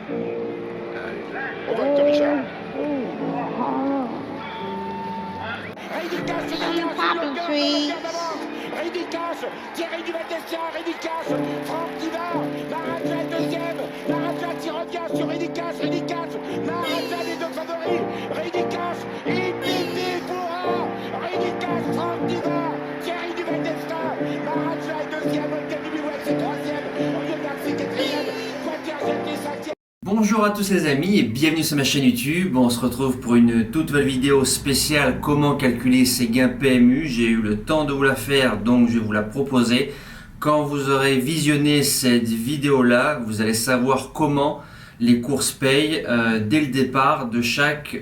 On vote, Richard. How you poppin', trees? Rédicas, Thierry Duval-Destia, Rédicas, Franck Diva, Maraja est deuxième, Maraja qui revient sur Rédicas, Maraja les deux favoris, Rédicas, Ipipi Boura, Rédicas, Franck Diva, Thierry Duval-Destia, Maraja est deuxième, Olteni Biwet c'est troisième, Olivier Maxi quatrième, Quatergent est cinquième. Bonjour à tous les amis et bienvenue sur ma chaîne YouTube. On se retrouve pour une toute nouvelle vidéo spéciale comment calculer ses gains PMU. J'ai eu le temps de vous la faire, donc je vais vous la proposer. Quand vous aurez visionné cette vidéo là, vous allez savoir comment les courses payent dès le départ de chaque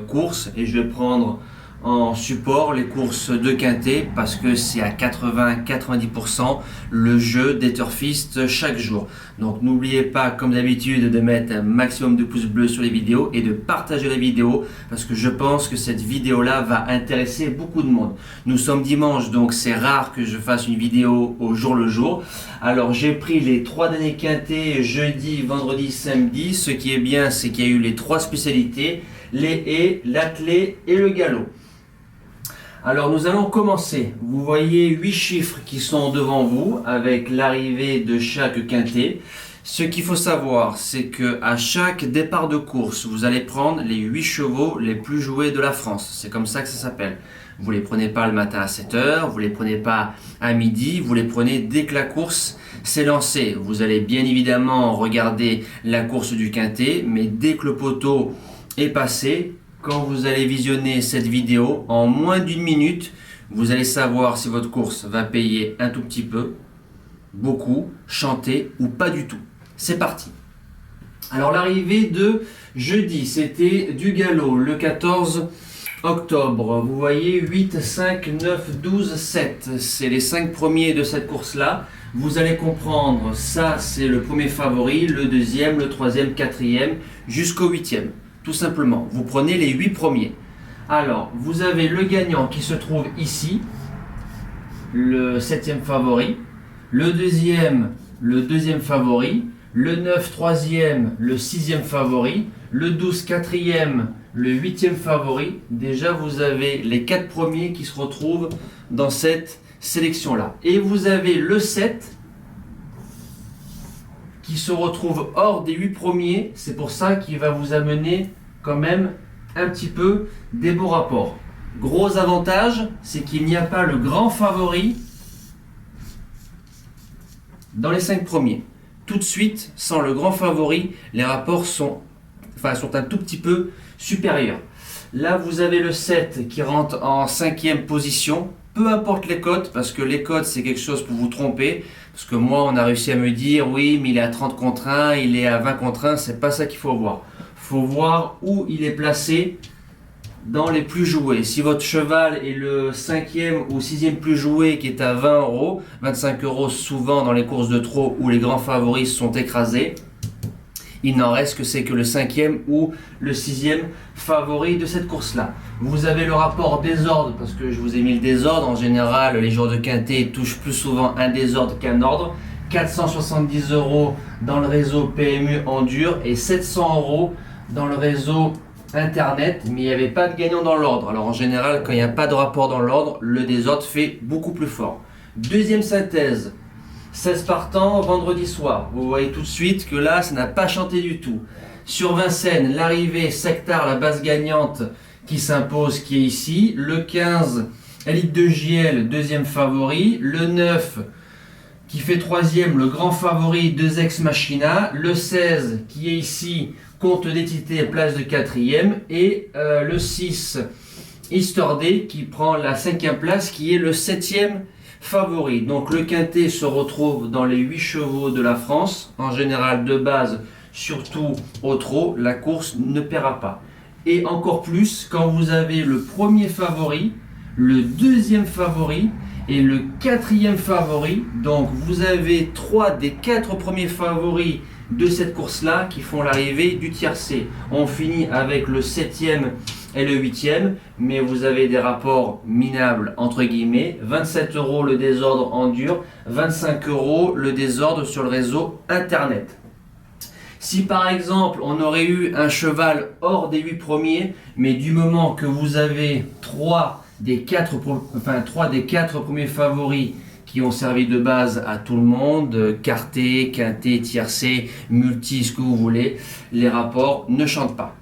course. Et je vais prendre en support les courses de quintet parce que c'est à 80-90% le jeu des turfistes chaque jour. Donc n'oubliez pas comme d'habitude de mettre un maximum de pouces bleus sur les vidéos et de partager la vidéo parce que je pense que cette vidéo là va intéresser beaucoup de monde. Nous sommes dimanche, donc c'est rare que je fasse une vidéo au jour le jour. Alors j'ai pris les 3 derniers quintets jeudi, vendredi, samedi. Ce qui est bien, c'est qu'il y a eu les 3 spécialités, les haies, l'attelé et le galop. Alors nous allons commencer. Vous voyez 8 chiffres qui sont devant vous avec l'arrivée de chaque quintet. Ce qu'il faut savoir, c'est que à chaque départ de course, vous allez prendre les 8 chevaux les plus joués de la France. C'est comme ça que ça s'appelle. Vous les prenez pas le matin à 7h, vous les prenez pas à midi, vous les prenez dès que la course s'est lancée. Vous allez bien évidemment regarder la course du quintet, mais dès que le poteau est passé, quand vous allez visionner cette vidéo, en moins d'une minute, vous allez savoir si votre course va payer un tout petit peu, beaucoup, chanter ou pas du tout. C'est parti. Alors l'arrivée de jeudi, c'était du galop, le 14 octobre. Vous voyez 8, 5, 9, 12, 7. C'est les 5 premiers de cette course-là. Vous allez comprendre, ça c'est le premier favori, le deuxième, le troisième, quatrième, jusqu'au 8e. Tout simplement, vous prenez les 8 premiers. Alors, vous avez le gagnant qui se trouve ici, le 7e favori, le deuxième favori, le 9 troisième, le 6e favori, le 12 quatrième, le 8e favori. Déjà, vous avez les 4 premiers qui se retrouvent dans cette sélection-là. Et vous avez le 7 qui se retrouve hors des 8 premiers. C'est pour ça qu'il va vous amener quand même un petit peu des beaux rapports. Gros avantage, c'est qu'il n'y a pas le grand favori dans les 5 premiers. Tout de suite, sans le grand favori, les rapports sont un tout petit peu supérieurs. Là, vous avez le 7 qui rentre en 5e position. Peu importe les cotes, parce que les cotes, c'est quelque chose pour vous tromper. Parce que moi, on a réussi à me dire, oui, mais il est à 30 contre 1, il est à 20 contre 1. C'est pas ça qu'il faut voir. Il faut voir où il est placé dans les plus joués. Si votre cheval est le 5e ou 6e plus joué qui est à 20 €, 25 € souvent dans les courses de trot où les grands favoris sont écrasés, il n'en reste que le 5e ou le 6e favori de cette course-là. Vous avez le rapport désordre, parce que je vous ai mis le désordre. En général, les joueurs de quintet touchent plus souvent un désordre qu'un ordre. 470 € dans le réseau PMU en dur et 700 € dans le réseau internet, mais il n'y avait pas de gagnant dans l'ordre. Alors en général, quand il n'y a pas de rapport dans l'ordre, le désordre fait beaucoup plus fort. Deuxième synthèse. 16 partants vendredi soir. Vous voyez tout de suite que là, ça n'a pas chanté du tout. Sur Vincennes, l'arrivée Sectar, la base gagnante qui s'impose, qui est ici. Le 15, Elite de JL, deuxième favori. Le 9, qui fait troisième, le grand favori, 2Ex Machina. Le 16, qui est ici, Comte d'étité, place de quatrième. Et le 6, Easter qui prend la 5e place, qui est le 7e favori. Donc le quintet se retrouve dans les 8 chevaux de la France. En général de base, surtout au trot, la course ne paiera pas. Et encore plus quand vous avez le premier favori, le deuxième favori et le 4e favori. Donc vous avez 3 des 4 premiers favoris de cette course-là qui font l'arrivée du tiercé. On finit avec le 7e et le 8e, mais vous avez des rapports minables entre guillemets. 27 € le désordre en dur, 25 € le désordre sur le réseau internet. Si par exemple on aurait eu un cheval hors des 8 premiers, mais du moment que vous avez 3 des 4 premiers favoris qui ont servi de base à tout le monde, quarté, quinté, tiercé, multi, ce que vous voulez, les rapports ne chantent pas.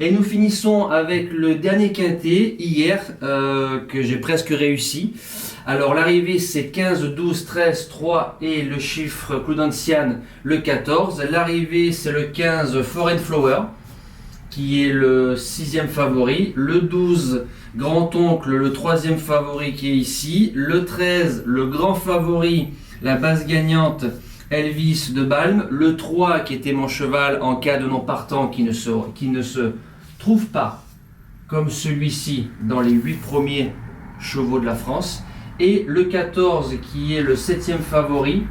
Et nous finissons avec le dernier quinté hier que j'ai presque réussi. Alors l'arrivée c'est 15, 12, 13, 3 et le chiffre Cloudancian le 14. L'arrivée c'est le 15 Foreign Flower qui est le 6e favori. Le 12 Grand-Oncle, le 3e favori qui est ici. Le 13 le grand favori, la base gagnante Elvis de Balme. Le 3 qui était mon cheval en cas de non partant qui ne se trouve pas comme celui-ci dans les 8 premiers chevaux de la France. Et le 14 qui est le 7e favori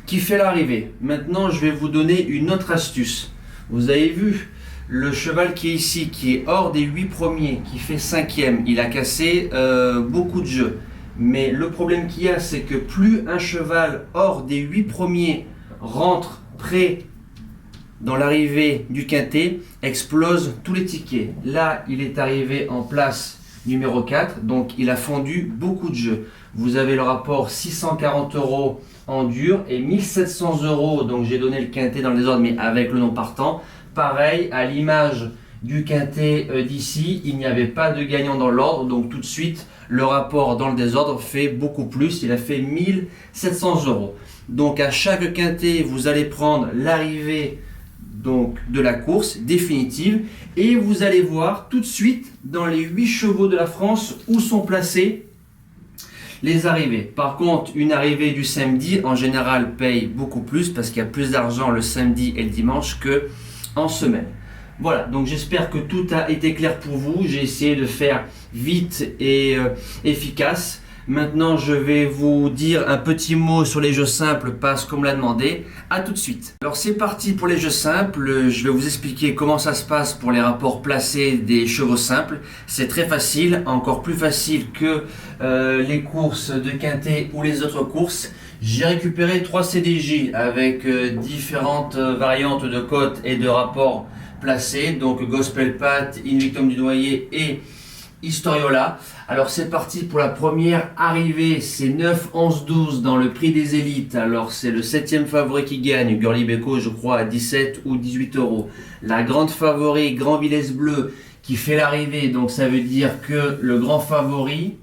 qui fait l'arrivée. Maintenant je vais vous donner une autre astuce. Vous avez vu le cheval qui est ici, qui est hors des 8 premiers, qui fait 5e, il a cassé beaucoup de jeux. Mais le problème qu'il y a, c'est que plus un cheval hors des 8 premiers rentre près dans l'arrivée du quintet, explose tous les tickets. Là, il est arrivé en place numéro 4, donc il a fondu beaucoup de jeux. Vous avez le rapport 640 € en dur et 1700 €, donc j'ai donné le quintet dans le désordre, mais avec le non partant. Pareil, à l'image du quintet d'ici, il n'y avait pas de gagnant dans l'ordre, donc tout de suite, le rapport dans le désordre fait beaucoup plus, il a fait 1700 €. Donc à chaque quintet, vous allez prendre l'arrivée donc de la course définitive et vous allez voir tout de suite dans les 8 chevaux de la France où sont placés les arrivées. Par contre, une arrivée du samedi en général paye beaucoup plus parce qu'il y a plus d'argent le samedi et le dimanche que en semaine. Voilà, donc j'espère que tout a été clair pour vous. J'ai essayé de faire vite et efficace. Maintenant, je vais vous dire un petit mot sur les jeux simples parce qu'on me l'a demandé. A tout de suite. Alors c'est parti pour les jeux simples. Je vais vous expliquer comment ça se passe pour les rapports placés des chevaux simples. C'est très facile, encore plus facile que les courses de quintet ou les autres courses. J'ai récupéré 3 CDJ avec différentes variantes de cotes et de rapports placés. Donc Gospel Pat, Invictum du Noyer et Historiola. Alors c'est parti pour la première arrivée, c'est 9, 11, 12 dans le prix des élites. Alors c'est le 7e favori qui gagne, Girly Beko je crois à 17 ou 18 €. La grande favori, Grand Villesse Bleu qui fait l'arrivée, donc ça veut dire que le grand favori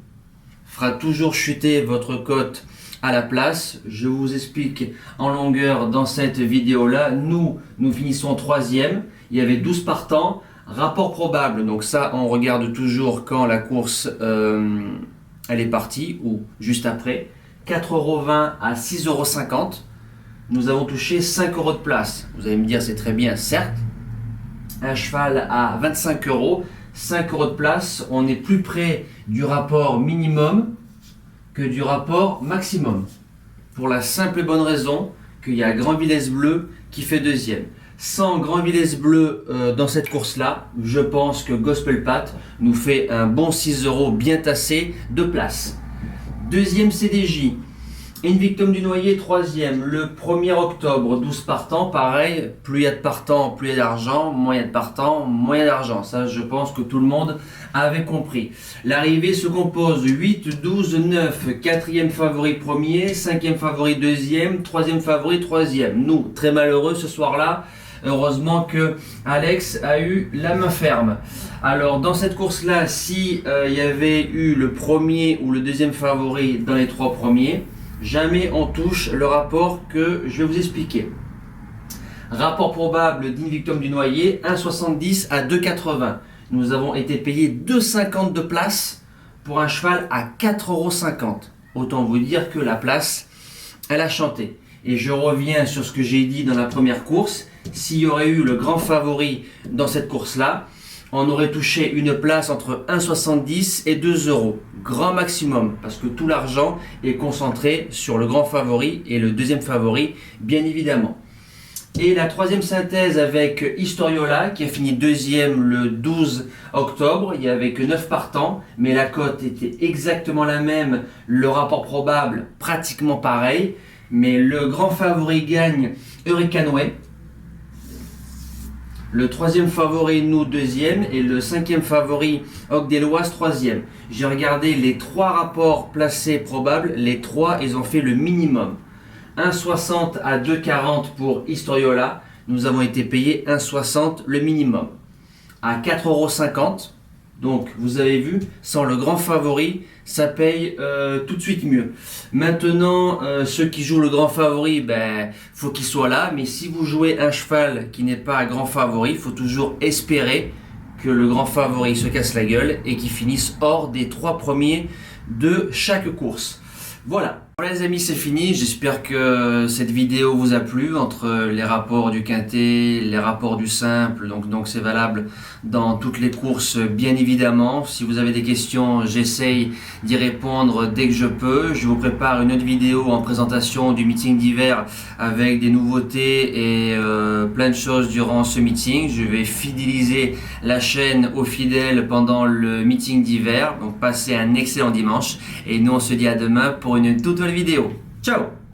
fera toujours chuter votre cote à la place. Je vous explique en longueur dans cette vidéo là. Nous finissons 3e, il y avait 12 partants. Rapport probable, donc ça on regarde toujours quand la course elle est partie ou juste après. 4,20 € à 6,50 €. Nous avons touché 5 € de place. Vous allez me dire c'est très bien, certes. Un cheval à 25 €, 5 € de place. On est plus près du rapport minimum que du rapport maximum. Pour la simple et bonne raison qu'il y a Grand Villesse Bleu qui fait 2e. Sans Grand Villesse Bleu dans cette course-là, je pense que Gospel Pat nous fait un bon 6 € bien tassé de place. 2e CDJ, Invictum du Noyer 3e, le 1er octobre, 12 partants, pareil, plus il y a de partants, plus il y a d'argent, moins il y a de partants, moins il y a d'argent. Ça, je pense que tout le monde avait compris. L'arrivée se compose 8, 12, 9, 4e favori 1er, 5e favori 2e, 3e favori 3e. Nous, très malheureux ce soir-là. Heureusement que Alex a eu la main ferme. Alors dans cette course là, si il y avait eu le 1er ou le 2e favori dans les 3 premiers, jamais on touche le rapport que je vais vous expliquer. Rapport probable d'Invictum du Noyer, 1,70 à 2,80. Nous avons été payés 2,50 € de place pour un cheval à 4,50 €. Autant vous dire que la place, elle a chanté. Et je reviens sur ce que j'ai dit dans la première course. S'il y aurait eu le grand favori dans cette course-là, on aurait touché une place entre 1,70 et 2 €. Grand maximum, parce que tout l'argent est concentré sur le grand favori et le 2e favori, bien évidemment. Et la 3e synthèse avec Historiola, qui a fini 2e le 12 octobre. Il n'y avait que 9 partants, mais la cote était exactement la même. Le rapport probable, pratiquement pareil. Mais le grand favori gagne Hurricane Way. Le troisième favori, nous, deuxième. Et le cinquième favori, Ogdeloise, troisième. J'ai regardé les trois rapports placés probables. Les trois, ils ont fait le minimum. 1,60 à 2,40 pour Historiola. Nous avons été payés 1,60 le minimum. À 4,50 €. Donc, vous avez vu, sans le grand favori, ça paye tout de suite mieux. Maintenant, ceux qui jouent le grand favori, faut qu'il soit là. Mais si vous jouez un cheval qui n'est pas un grand favori, il faut toujours espérer que le grand favori se casse la gueule et qu'il finisse hors des 3 premiers de chaque course. Voilà les amis, c'est fini. J'espère que cette vidéo vous a plu, entre les rapports du quintet, les rapports du simple, donc c'est valable dans toutes les courses bien évidemment. Si vous avez des questions, j'essaye d'y répondre dès que je peux. Je vous prépare une autre vidéo en présentation du meeting d'hiver avec des nouveautés et plein de choses durant ce meeting. Je vais fidéliser la chaîne aux fidèles pendant le meeting d'hiver. Donc passez un excellent dimanche et nous on se dit à demain pour une toute nouvelle vidéo. Ciao!